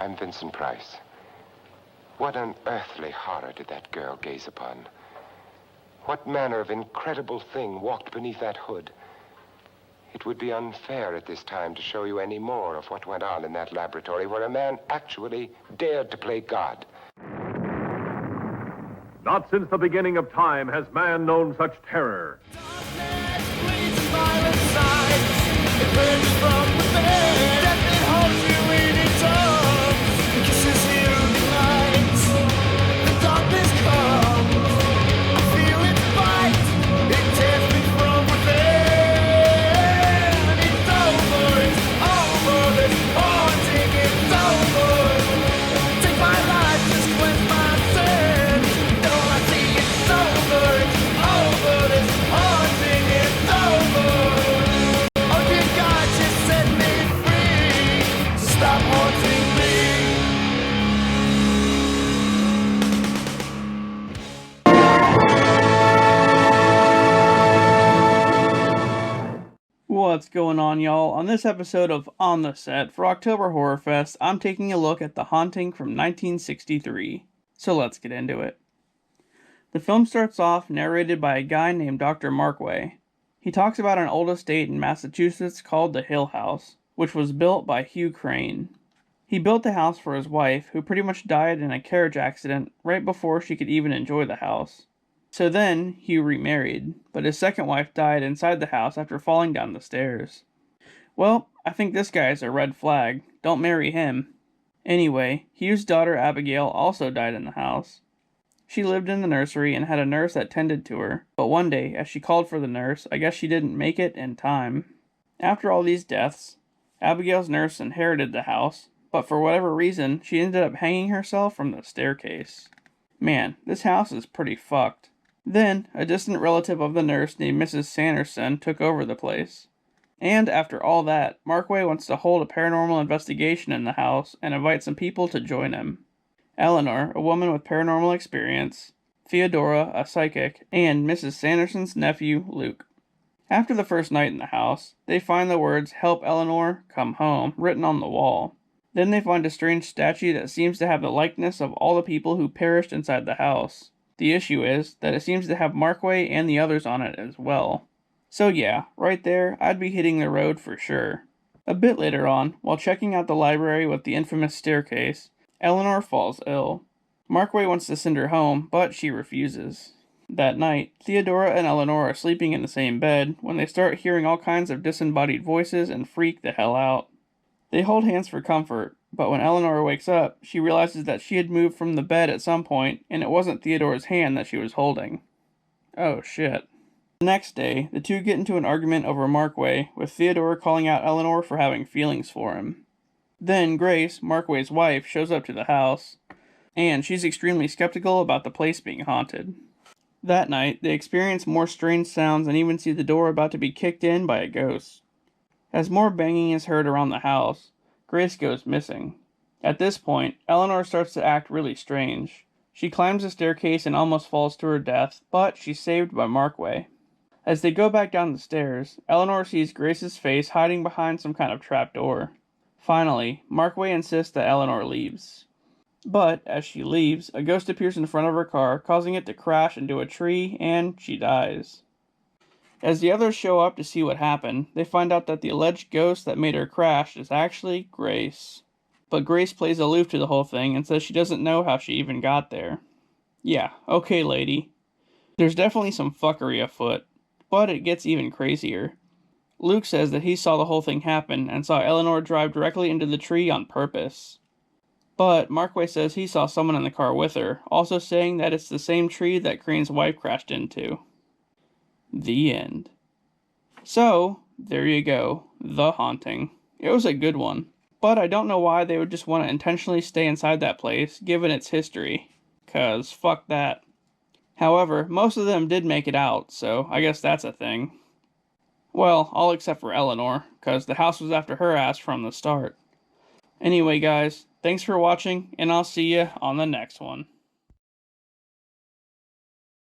I'm Vincent Price. What unearthly horror did that girl gaze upon? What manner of incredible thing walked beneath that hood? It would be unfair at this time to show you any more of what went on in that laboratory where a man actually dared to play God. Not since the beginning of time has man known such terror. What's going on, y'all? On this episode of On the Set for October Horrorfest, I'm taking a look at The Haunting from 1963. So let's get into it. The film starts off narrated by a guy named Dr. Markway. He talks about an old estate in Massachusetts called the Hill House, which was built by Hugh Crane. He built the house for his wife, who pretty much died in a carriage accident right before she could even enjoy the house. So then, Hugh remarried, but his second wife died inside the house after falling down the stairs. Well, I think this guy's a red flag. Don't marry him. Anyway, Hugh's daughter Abigail also died in the house. She lived in the nursery and had a nurse that tended to her, but one day, as she called for the nurse, I guess she didn't make it in time. After all these deaths, Abigail's nurse inherited the house, but for whatever reason, she ended up hanging herself from the staircase. Man, this house is pretty fucked. Then, a distant relative of the nurse named Mrs. Sanderson took over the place. And after all that, Markway wants to hold a paranormal investigation in the house and invite some people to join him. Eleanor, a woman with paranormal experience, Theodora, a psychic, and Mrs. Sanderson's nephew, Luke. After the first night in the house, they find the words, "Help Eleanor, come home," written on the wall. Then they find a strange statue that seems to have the likeness of all the people who perished inside the house. The issue is that it seems to have Markway and the others on it as well. So yeah, right there, I'd be hitting the road for sure. A bit later on, while checking out the library with the infamous staircase, Eleanor falls ill. Markway wants to send her home, but she refuses. That night, Theodora and Eleanor are sleeping in the same bed when they start hearing all kinds of disembodied voices and freak the hell out. They hold hands for comfort, but when Eleanor wakes up, she realizes that she had moved from the bed at some point, and it wasn't Theodora's hand that she was holding. Oh shit. The next day, the two get into an argument over Markway, with Theodora calling out Eleanor for having feelings for him. Then Grace, Markway's wife, shows up to the house, and she's extremely skeptical about the place being haunted. That night, they experience more strange sounds and even see the door about to be kicked in by a ghost. As more banging is heard around the house, Grace goes missing. At this point, Eleanor starts to act really strange. She climbs the staircase and almost falls to her death, but she's saved by Markway. As they go back down the stairs, Eleanor sees Grace's face hiding behind some kind of trapdoor. Finally, Markway insists that Eleanor leaves. But, as she leaves, a ghost appears in front of her car, causing it to crash into a tree, and she dies. As the others show up to see what happened, they find out that the alleged ghost that made her crash is actually Grace. But Grace plays aloof to the whole thing and says she doesn't know how she even got there. Yeah, okay lady. There's definitely some fuckery afoot, but it gets even crazier. Luke says that he saw the whole thing happen and saw Eleanor drive directly into the tree on purpose. But Markway says he saw someone in the car with her, also saying that it's the same tree that Crane's wife crashed into. The end. So, there you go. The Haunting. It was a good one. But I don't know why they would just want to intentionally stay inside that place, given its history. 'Cause fuck that. However, most of them did make it out, so I guess that's a thing. Well, all except for Eleanor, 'cause the house was after her ass from the start. Anyway guys, thanks for watching, and I'll see you on the next one.